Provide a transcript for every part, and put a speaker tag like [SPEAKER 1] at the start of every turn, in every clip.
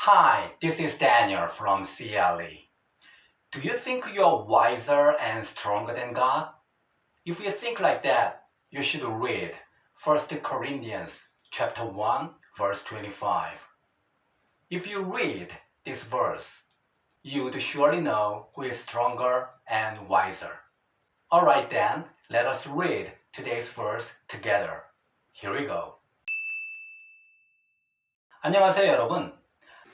[SPEAKER 1] Hi, this is Daniel from CLE. Do you think you're wiser and stronger than God? If you think like that, you should read 1 Corinthians chapter 1, verse 25. If you read this verse, you would surely know who is stronger and wiser. Alright then, let us read today's verse together. Here we go. 안녕하세요 여러분.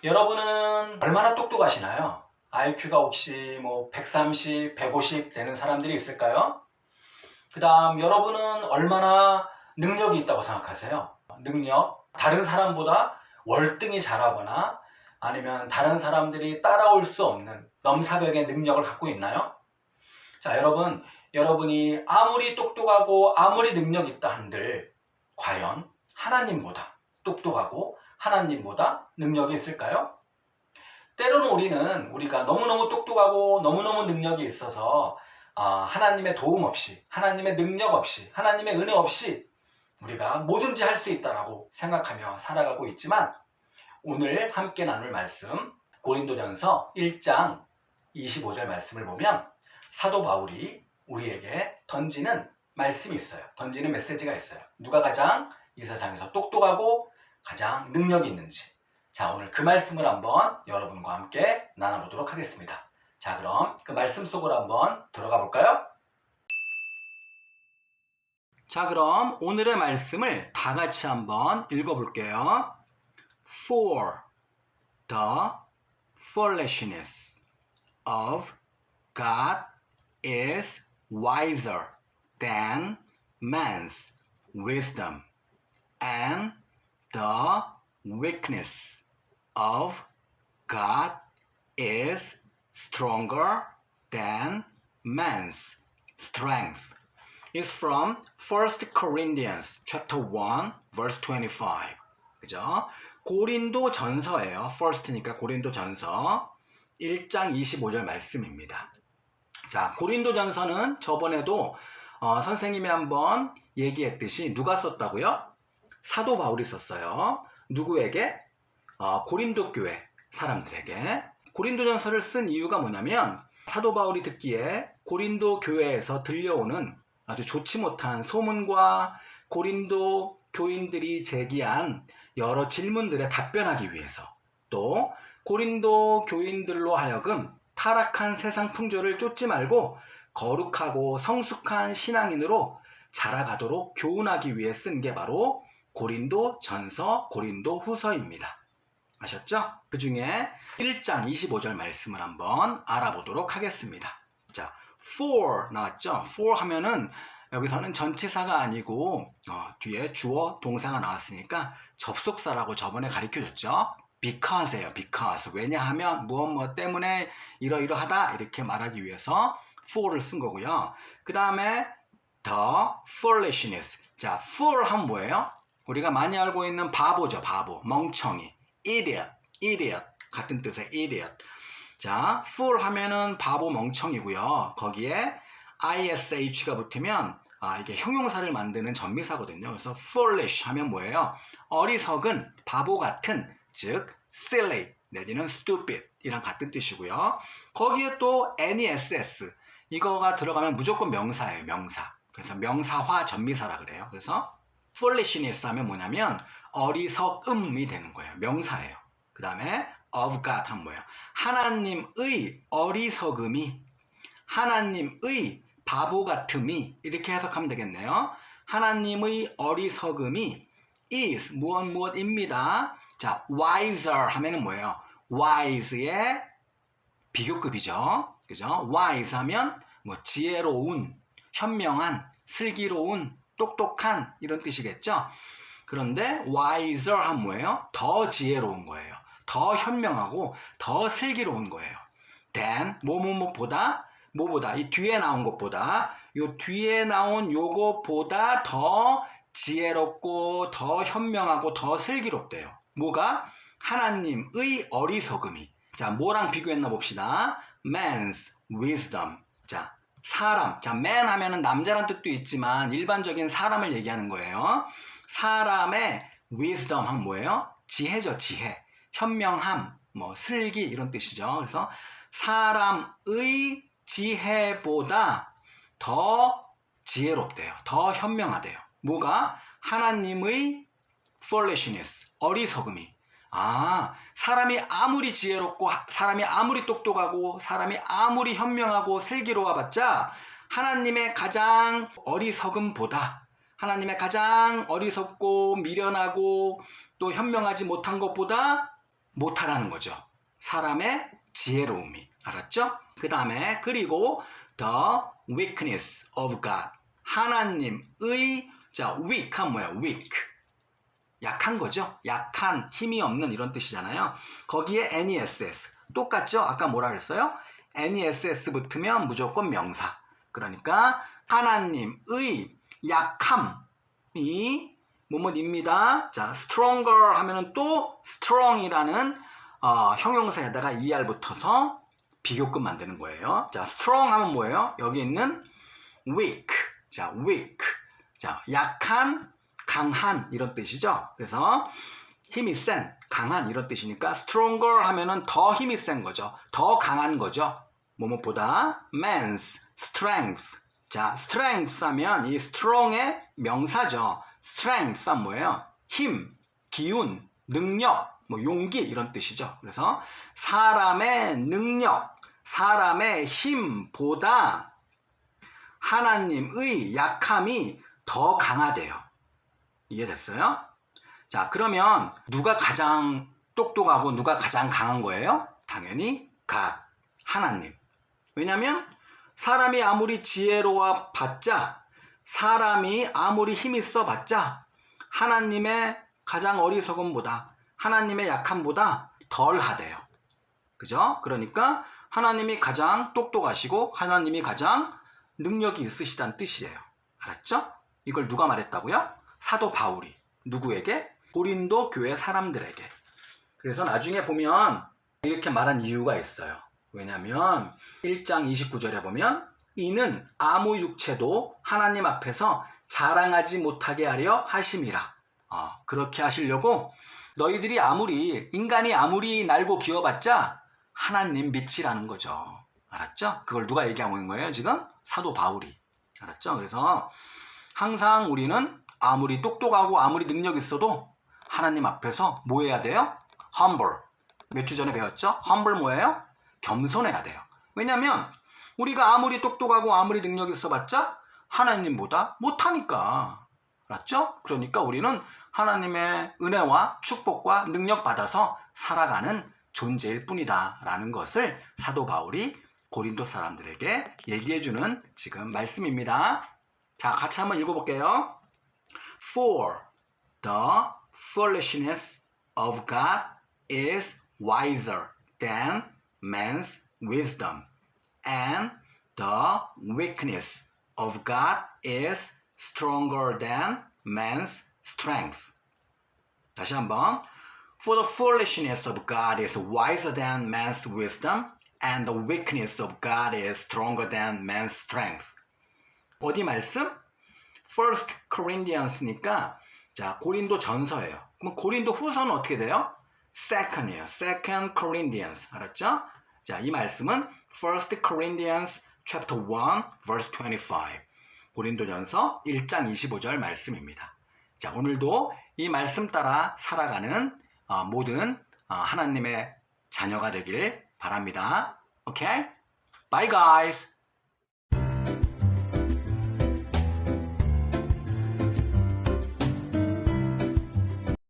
[SPEAKER 1] 여러분은 얼마나 똑똑하시나요? IQ가 혹시 130, 150 되는 사람들이 있을까요? 그 다음 여러분은 얼마나 능력이 있다고 생각하세요? 능력, 다른 사람보다 월등히 잘하거나 아니면 다른 사람들이 따라올 수 없는 넘사벽의 능력을 갖고 있나요? 자, 여러분이 아무리 똑똑하고 아무리 능력 있다 한들 과연 하나님보다 똑똑하고 하나님보다 능력이 있을까요? 때로는 우리가 너무너무 똑똑하고 너무너무 능력이 있어서 하나님의 도움 없이, 하나님의 능력 없이, 하나님의 은혜 없이 우리가 뭐든지 할 수 있다라고 생각하며 살아가고 있지만 오늘 함께 나눌 말씀 고린도전서 1장 25절 말씀을 보면 사도 바울이 우리에게 던지는 말씀이 있어요. 던지는 메시지가 있어요. 누가 가장 이 세상에서 똑똑하고 가장 능력이 있는지. 자, 오늘 그 말씀을 한번 여러분과 함께 나눠보도록 하겠습니다. 자, 그럼 그 말씀 속으로 한번 들어가 볼까요? 자, 그럼 오늘의 말씀을 다 같이 한번 읽어볼게요. For the foolishness of God is wiser than man's wisdom, and the weakness of God is stronger than man's strength. It's from 1 Corinthians chapter 1 verse 25. 그죠? 고린도 전서예요. first니까 고린도 전서 1장 25절 말씀입니다. 자, 고린도 전서는 저번에도 선생님이 한번 얘기했듯이 누가 썼다고요? 사도 바울이 썼어요. 누구에게? 고린도 교회 사람들에게. 고린도 전서를 쓴 이유가 뭐냐면 사도 바울이 듣기에 고린도 교회에서 들려오는 아주 좋지 못한 소문과 고린도 교인들이 제기한 여러 질문들에 답변하기 위해서, 또 고린도 교인들로 하여금 타락한 세상 풍조를 쫓지 말고 거룩하고 성숙한 신앙인으로 자라가도록 교훈하기 위해 쓴 게 바로 고린도 전서, 고린도 후서입니다. 아셨죠? 그 중에 1장 25절 말씀을 한번 알아보도록 하겠습니다. 자, for 나왔죠? for 하면은 여기서는 전치사가 아니고 뒤에 주어, 동사가 나왔으니까 접속사라고 저번에 가르쳐줬죠? because예요. because. 왜냐하면 무엇 때문에 이러이러하다 이렇게 말하기 위해서 for를 쓴 거고요. 그 다음에 the foolishness. 자, fool 하면 뭐예요? 우리가 많이 알고 있는 바보죠. 바보, 멍청이. idiot 같은 뜻의 idiot. 자, fool 하면은 바보, 멍청이고요. 거기에 ish가 붙으면 이게 형용사를 만드는 전미사거든요. 그래서 foolish 하면 뭐예요? 어리석은, 바보 같은, 즉 silly 내지는 stupid 이랑 같은 뜻이고요. 거기에 또 ness 이거가 들어가면 무조건 명사예요. 명사. 그래서 명사화 전미사라 그래요. 그래서 foolishness 하면 뭐냐면 어리석음이 되는 거예요. 명사예요. 그 다음에 of God 하면 뭐예요? 하나님의 어리석음이, 하나님의 바보 같음이, 이렇게 해석하면 되겠네요. 하나님의 어리석음이 is 무엇입니다. 자, wiser 하면은 뭐예요? wise의 비교급이죠. 그죠? wise 하면 지혜로운, 현명한, 슬기로운, 똑똑한 이런 뜻이겠죠. 그런데 wiser 하면 뭐예요? 더 지혜로운 거예요. 더 현명하고 더 슬기로운 거예요. than 뭐보다 이 뒤에 나온 것보다, 요 뒤에 나온 요것보다 더 지혜롭고 더 현명하고 더 슬기롭대요. 뭐가? 하나님의 어리석음이. 자, 뭐랑 비교했나 봅시다. man's wisdom. 자, 사람. 자, man 하면은 남자란 뜻도 있지만 일반적인 사람을 얘기하는 거예요. 사람의 wisdom 하면 뭐예요? 지혜죠, 지혜. 현명함, 뭐 슬기 이런 뜻이죠. 그래서 사람의 지혜보다 더 지혜롭대요. 더 현명하대요. 뭐가? 하나님의 foolishness, 어리석음이. 사람이 아무리 지혜롭고 사람이 아무리 똑똑하고 사람이 아무리 현명하고 슬기로워봤자 하나님의 가장 어리석음보다, 하나님의 가장 어리석고 미련하고 또 현명하지 못한 것보다 못하다는 거죠. 사람의 지혜로움이. 알았죠? 그 다음에 그리고 the weakness of God, 하나님의, 자, weak한 뭐야? weak, 약한 거죠. 약한, 힘이 없는 이런 뜻이잖아요. 거기에 NESS 똑같죠? 아까 뭐라 그랬어요? NESS 붙으면 무조건 명사. 그러니까 하나님의 약함이 뭐뭐입니다. 자, stronger 하면은 또 strong이라는 형용사에다가 er 붙어서 비교급 만드는 거예요. 자, strong 하면 뭐예요? 여기 있는 weak. 자, weak. 자, 약한, 강한 이런 뜻이죠. 그래서 힘이 센, 강한 이런 뜻이니까 stronger 하면은 더 힘이 센 거죠. 더 강한 거죠. 뭐뭐보다 man's strength. 자, strength 하면 이 strong의 명사죠. strength 하면 뭐예요? 힘, 기운, 능력, 뭐 용기 이런 뜻이죠. 그래서 사람의 능력, 사람의 힘보다 하나님의 약함이 더 강하대요. 이해됐어요? 자, 그러면 누가 가장 똑똑하고 누가 가장 강한 거예요? 당연히 God, 하나님. 왜냐하면 사람이 아무리 지혜로워 봤자, 사람이 아무리 힘이 써 봤자 하나님의 가장 어리석음보다, 하나님의 약함보다 덜 하대요. 그죠? 그러니까 하나님이 가장 똑똑하시고 하나님이 가장 능력이 있으시다는 뜻이에요. 알았죠? 이걸 누가 말했다고요? 사도 바울이. 누구에게? 고린도 교회 사람들에게. 그래서 나중에 보면 이렇게 말한 이유가 있어요. 왜냐하면 1장 29절에 보면 이는 아무 육체도 하나님 앞에서 자랑하지 못하게 하려 하심이라. 그렇게 하시려고 너희들이 인간이 아무리 날고 기어봤자 하나님 빛이라는 거죠. 알았죠? 그걸 누가 얘기하고 있는 거예요? 지금 사도 바울이. 알았죠? 그래서 항상 우리는 아무리 똑똑하고 아무리 능력 있어도 하나님 앞에서 뭐 해야 돼요? humble. 몇 주 전에 배웠죠? humble 뭐예요? 겸손해야 돼요. 왜냐면 우리가 아무리 똑똑하고 아무리 능력 있어봤자 하나님보다 못하니까. 알았죠? 그러니까 우리는 하나님의 은혜와 축복과 능력 받아서 살아가는 존재일 뿐이다 라는 것을 사도 바울이 고린도 사람들에게 얘기해주는 지금 말씀입니다. 자, 같이 한번 읽어볼게요. For the foolishness of God is wiser than man's wisdom, and the weakness of God is stronger than man's strength. 다시 한번. For the foolishness of God is wiser than man's wisdom, and the weakness of God is stronger than man's strength. 어디 말씀? First Corinthians니까 자, 고린도 전서예요. 그럼 고린도 후서는 어떻게 돼요? Second이에요. Second Corinthians. 알았죠? 자, 이 말씀은 First Corinthians chapter 1 verse 25. 고린도전서 1장 25절 말씀입니다. 자, 오늘도 이 말씀 따라 살아가는 모든 하나님의 자녀가 되길 바랍니다. 오케이? Bye guys.